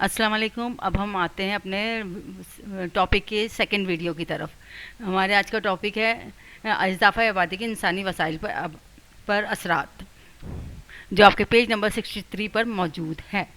अस्सलाम वालेकुम। अब हम आते हैं अपने टॉपिक के सेकंड वीडियो की तरफ। हमारे आज का टॉपिक है इजाफा आबादी के इंसानी वसाइल पर असरात, जो आपके पेज नंबर 63 पर मौजूद है।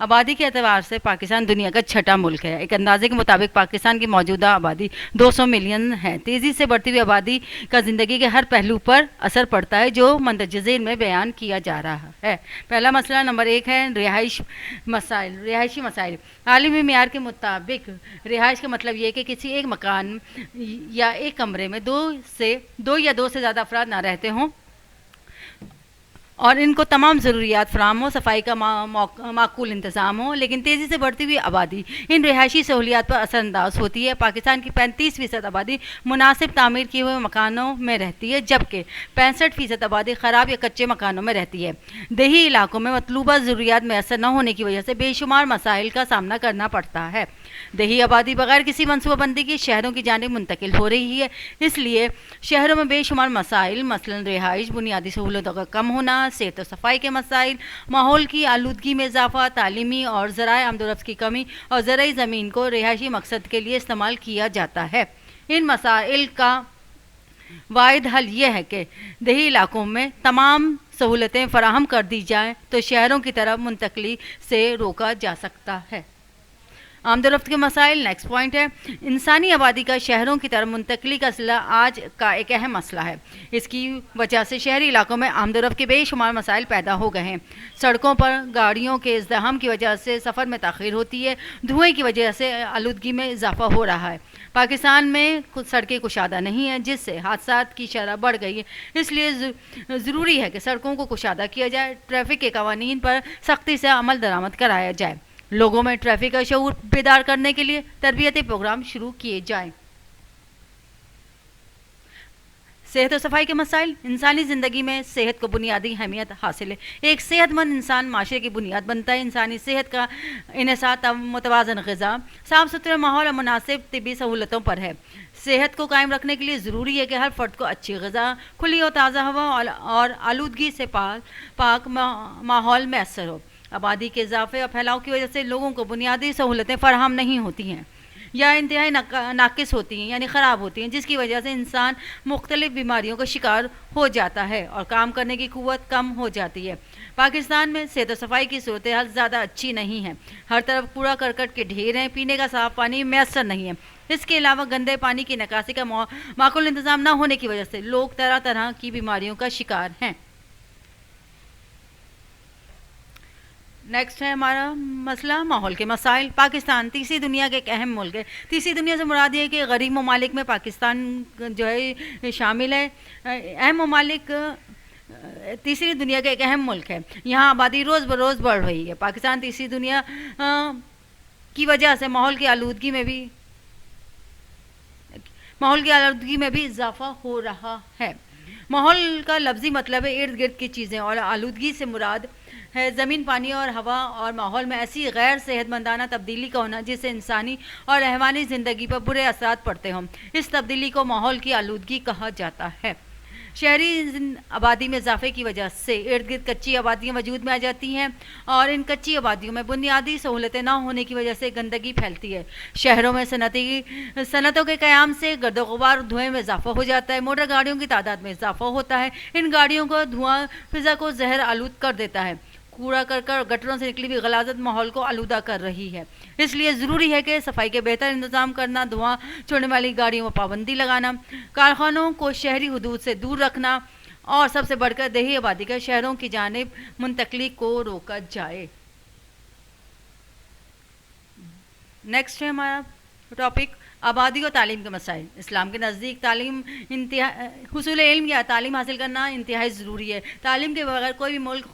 आबादी के एतबार से पाकिस्तान दुनिया का छठा मुल्क है। एक अंदाजे के मुताबिक पाकिस्तान की मौजूदा आबादी 200 मिलियन है। तेज़ी से बढ़ती हुई आबादी का ज़िंदगी के हर पहलू पर असर पड़ता है, जो मंदरजे में बयान किया जा रहा है। पहला मसला नंबर 1 है रिहायशी मसाइल। आलमी मेयार के मुताबिक रिहाइश का मतलब ये कि किसी एक मकान या एक कमरे में दो या दो से ज़्यादा अफराद ना रहते हों और इनको तमाम ज़रूरियात फराम हो, सफाई का माकूल इंतज़ाम हो। लेकिन तेज़ी से बढ़ती हुई आबादी इन रिहायशी सहूलियात पर असरअंदाज होती है। पाकिस्तान की 35% आबादी मुनासिब तामीर किए हुए मकानों में रहती है, जबकि 65% आबादी ख़राब या कच्चे मकानों में रहती है। देही इलाकों में मतलूबा ज़रूरियात मैसर न होने की वजह से बेशुमार मसाइल का सामना करना पड़ता है। देही आबादी बगैर किसी मनसूबाबंदी के शहरों की जानिब मुंतकिल हो रही है, इसलिए शहरों में बेशुमार मसाइल मसलन रिहाइश, बुनियादी सहूलतों का कम होना, सेहत और सफाई के मसाइल, माहौल की आलूदगी में इजाफा, तालीमी और ज़राए आमदोरफ्त की कमी और ज़राई ज़मीन को रिहायशी मकसद के लिए इस्तेमाल किया जाता है। इन मसाइल का वाहिद हल यह है कि देही इलाकों में तमाम सहूलतें फराहम कर दी जाएँ तो शहरों की तरफ मुंतकली से रोका जा सकता है। आमदोरफ्त के मसाइल नेक्स्ट पॉइंट है। इंसानी आबादी का शहरों की तरफ मुंतकली का सिलसिला आज का एक अहम मसला है। इसकी वजह से शहरी इलाकों में आमदोरफ्त के बेशुमार मसाइल पैदा हो गए हैं। सड़कों पर गाड़ियों के इज़्दिहाम की वजह से सफ़र में ताख़ीर होती है। धुएँ की वजह से आलूदगी में इजाफा हो रहा है। पाकिस्तान में कुछ सड़कें कुशादा नहीं हैं, जिससे हादसात की शरह बढ़ गई है। इसलिए ज़रूरी है कि सड़कों को कुशादा किया जाए, ट्रैफिक के कवानीन पर सख्ती से अमल दरामद कराया जाए, लोगों में ट्रैफिक का शऊर बेदार करने के लिए तरबियती प्रोग्राम शुरू किए जाएं। सेहत और सफाई के मसाइल। इंसानी ज़िंदगी में सेहत को बुनियादी अहमियत हासिल है। एक सेहतमंद इंसान माशरे की बुनियाद बनता है। इंसानी सेहत का इन्हिसार मुतवाज़न ग़िज़ा, साफ़ सुथरे माहौल और मुनासिब तिब्बी सहूलतों पर है। सेहत को कायम रखने के लिए ज़रूरी है कि हर फ़र्द को अच्छी ग़िज़ा, खुली और ताज़ा हवा और आलूदगी से पाक माहौल मैसर हो। आबादी के इजाफे और फैलाव की वजह से लोगों को बुनियादी सहूलतें फराहम नहीं होती हैं या इंतहाई नाकिस होती हैं, यानी ख़राब होती हैं, जिसकी वजह से इंसान मुख्तलिफ़ बीमारियों का शिकार हो जाता है और काम करने की क़ुव्वत कम हो जाती है। पाकिस्तान में सेहत और सफाई की सूरत हाल ज़्यादा अच्छी नहीं है। हर तरफ कूड़ा करकट के ढेर हैं, पीने का साफ़ पानी मैसर नहीं है। इसके अलावा गंदे पानी की निकासी का माकूल इंतज़ाम न होने की वजह से लोग तरह तरह की बीमारियों का शिकार हैं। नेक्स्ट है हमारा मसला माहौल के मसाइल। पाकिस्तान तीसरी दुनिया के एक अहम मुल्क है। तीसरी दुनिया से मुराद ये है कि गरीब ममालिक में पाकिस्तान जो है शामिल है। अहम ममालिक तीसरी दुनिया का एक अहम मुल्क है। यहाँ आबादी रोज़ बरोज़ बढ़ रही है। पाकिस्तान तीसरी दुनिया की वजह से माहौल की आलूदगी में भी इजाफा हो रहा है। माहौल का लफ्ज़ी मतलब है इर्द गिर्द की चीज़ें, और आलूदगी से मुराद है ज़मीन, पानी और हवा और माहौल में ऐसी गैर सेहतमंदाना तब्दीली का होना जिससे इंसानी और हैवानी ज़िंदगी पर बुरे असरात पड़ते हों। इस तब्दीली को माहौल की आलूदगी कहा जाता है। शहरी आबादी में इजाफे की वजह से इर्द गिर्द कच्ची आबादियाँ वजूद में आ जाती हैं और इन कच्ची आबादियों में बुनियादी सहूलतें न होने की वजह से गंदगी फैलती है। शहरों में सनतों के क़याम से गर्दो गुबार धुएँ में इजाफा हो जाता है। मोटर गाड़ियों की तादाद में इजाफा होता है। इन गाड़ियों का धुआं फ़िज़ा को जहर आलूद कर देता है। कूड़ा करकट गटरों से निकली हुई गलाजत माहौल को आलूदा कर रही है। इसलिए ज़रूरी है कि सफाई के बेहतर इंतज़ाम करना, धुआं छोड़ने वाली गाड़ियों पर पाबंदी लगाना, कारखानों को शहरी हुदूद से दूर रखना और सबसे बढ़कर देही आबादी का शहरों की जानिब मुंतकली को रोका जाए। नेक्स्ट है हमारा टॉपिक आबादी और तालीम के मसाइल। इस्लाम के नज़दीक तालीम हुसूल इल्म या तालीम हासिल करना इंतहाई ज़रूरी है। तालीम के बगैर कोई भी मुल्क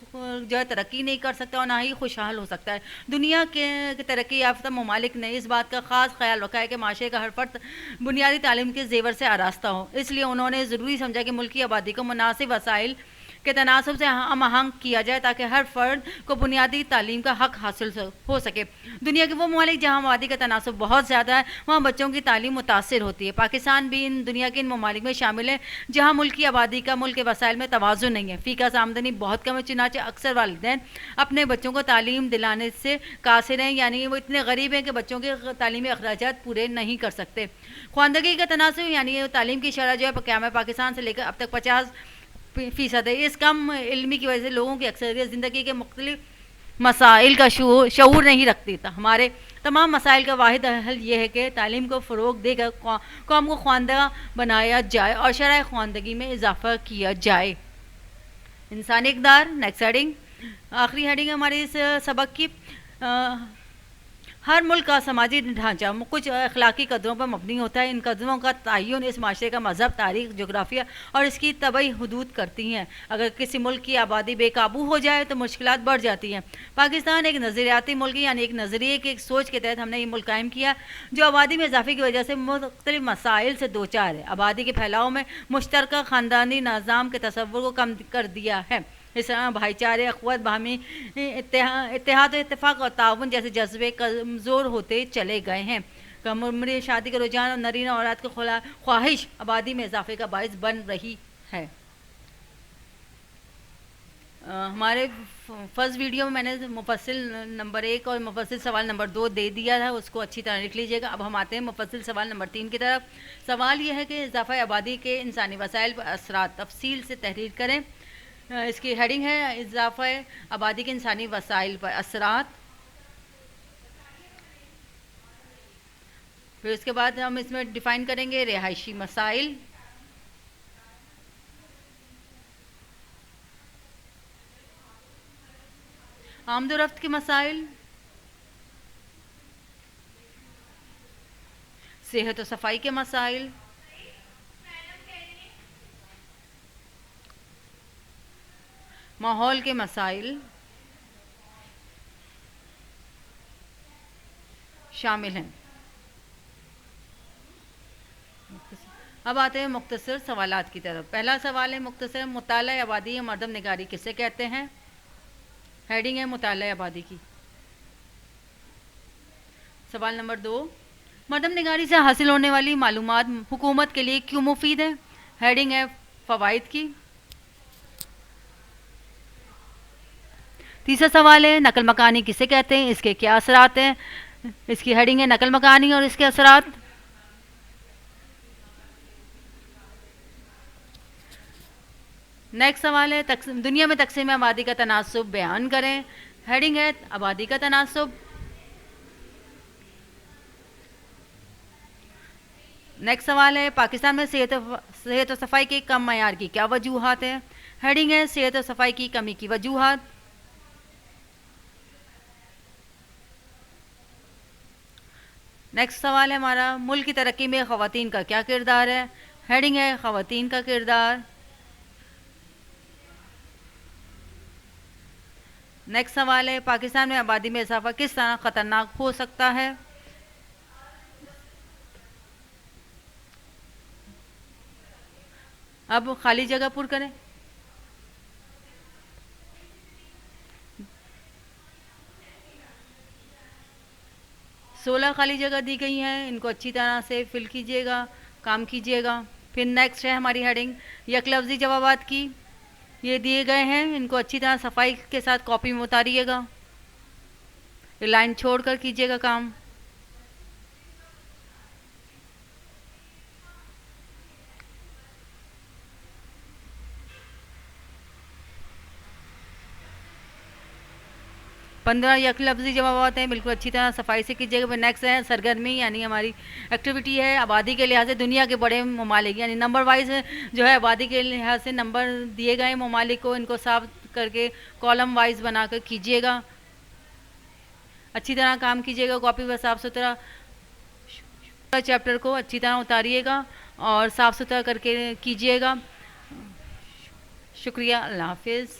जो है तरक्की नहीं कर सकता और ना ही खुशहाल हो सकता है। दुनिया के तरक्की याफ्ता ममालिक ने इस बात का ख़ास ख्याल रखा है कि माशरे का हर फर्द बुनियादी तालीम के जेवर से आरास्ता हो। इसलिए उन्होंने ज़रूरी समझा कि मुल्की आबादी को मुनासिब वसाइल के तनासब से हम आहंग किया जाए ताकि हर फर्द को बुनियादी तालीम का हक हासिल हो सके। दुनिया के वो ममालिक जहाँ आबादी का तनासब बहुत ज़्यादा है वहाँ बच्चों की तालीम मुतासिर होती है। पाकिस्तान भी इन दुनिया के इन ममालिक में शामिल है जहाँ मुल्क की आबादी का मुल्क के वसाइल में तवाज़ुन नहीं है। फ़ीका आमदनी बहुत कम है, चुनाचे अक्सर वालिदैन अपने बच्चों को तालीम दिलाने से कासिर हैं, यानी वो इतने गरीब हैं कि बच्चों के तालीमी अखराजात पूरे नहीं कर सकते। ख्वानदगी का तनासब यानी तालीम की शरह जो है क़याम पाकिस्तान से लेकर अब तक 50% है। इस कम इल्मी की वजह से लोगों की अक्सरियत ज़िंदगी के मुख्तलिफ मसाइल का शऊर नहीं रखती था। हमारे तमाम मसाइल का वाहिद हल ये है कि तालीम को फ़रोग देकर कौम को ख्वानदा बनाया जाए और शरह ख्वानदगी में इजाफ़ा किया जाए। इंसानी इक़दार, नेक्स्ट हेडिंग, आखिरी हेडिंग है हमारे इस सबक की। हर मुल्क का समाजी ढांचा कुछ अखलाकी कदरों पर मबनी होता है। इन कदरों का तयन इस माशरे का मज़हब, तारीख़, जोग्राफिया और इसकी तबई हदूद करती हैं। अगर किसी मुल्क की आबादी बेकाबू हो जाए तो मुश्किलात बढ़ जाती हैं। पाकिस्तान एक नज़रियाती मुल्क यानी एक नज़रिए की एक सोच के तहत हमने ये मुल्क कायम किया जो आबादी में इजाफे की वजह से मुख्तलिफ मसाइल से दो चार है। आबादी के फैलाव में मुश्तरका ख़ानदानी निज़ाम के तसव्वुर को कम कर दिया है। इस तरह भाईचारे, अखवत, बाहमी इत्तेहाद, इत्तेफाक और ताउन जैसे जज्बे कमज़ोर होते चले गए हैं। कम उम्र शादी का रुझान और नरीना औलाद की ख्वाहिश आबादी में इजाफे का बायस बन रही है। हमारे फर्स्ट वीडियो में मैंने मुफस्सिल नंबर 1 और मुफस्सिल सवाल नंबर 2 दे दिया था, उसको अच्छी तरह लिख लीजिएगा। अब हम आते हैं मुफस्सिल सवाल नंबर 3 की तरफ। सवाल यह है कि इजाफा आबादी के इंसानी वसाइल पर असरात तफसील से तहरीर करें। इसकी हेडिंग है इजाफा आबादी के इंसानी वसाइल पर असरात। फिर उसके बाद हम इसमें डिफ़ाइन करेंगे रिहायशी मसाइल, आमदोरफ्त के मसाइल, सेहत और सफाई के मसाइल, माहौल के मसाइल शामिल हैं। अब आते हैं मुख्तसर सवालात की तरफ। पहला सवाल है मुख्तसर, मुताला आबादी या मरदम निगारी किसे कहते हैं? हेडिंग है मुताला आबादी की। सवाल नंबर 2, मरदम निगारी से हासिल होने वाली मालूमात हुकूमत के लिए क्यों मुफीद है? हेडिंग है फ़वाइद की। तीसरा सवाल है नकल मकानी किसे कहते हैं, इसके क्या असरात हैं? इसकी हेडिंग है नकल मकानी और इसके असरात। नेक्स्ट सवाल है दुनिया में तकसीम आबादी का तनासुब बयान करें। हेडिंग है आबादी का तनासुब। नेक्स्ट सवाल है पाकिस्तान में सेहत और सफाई के कम मयार की क्या वजूहात है? हेडिंग है सेहत और सफाई की कमी की वजूहात। नेक्स्ट सवाल है हमारा मुल्क की तरक्की में ख़वातीन का क्या किरदार है? हेडिंग है ख़वातीन का किरदार। नेक्स्ट सवाल है पाकिस्तान में आबादी में इजाफा किस तरह ख़तरनाक हो सकता है? अब खाली जगह पुर करें। सोलह खाली जगह दी गई हैं, इनको अच्छी तरह से फिल कीजिएगा, काम कीजिएगा। फिर नेक्स्ट है हमारी हेडिंग यकलफ्ज़ी जवाबात की। ये दिए गए हैं, इनको अच्छी तरह सफाई के साथ कॉपी में उतारिएगा, लाइन छोड़कर कीजिएगा काम। पंद्रह यकलफ्ज़ी जवाब हैं, बिल्कुल अच्छी तरह सफाई से कीजिएगा। नेक्स्ट है सरगर्मी, यानी हमारी एक्टिविटी है आबादी के लिहाज से दुनिया के बड़े ममालिक, यानी नंबर वाइज जो है आबादी के लिहाज से नंबर दिए गए ममालिक को इनको साफ करके कॉलम वाइज बनाकर कीजिएगा। अच्छी तरह काम कीजिएगा, कॉपी पर साफ़ सुथरा चैप्टर को अच्छी तरह उतारिएगा और साफ़ सुथरा करके कीजिएगा। शुक्रिया, अल्लाह हाफिज़।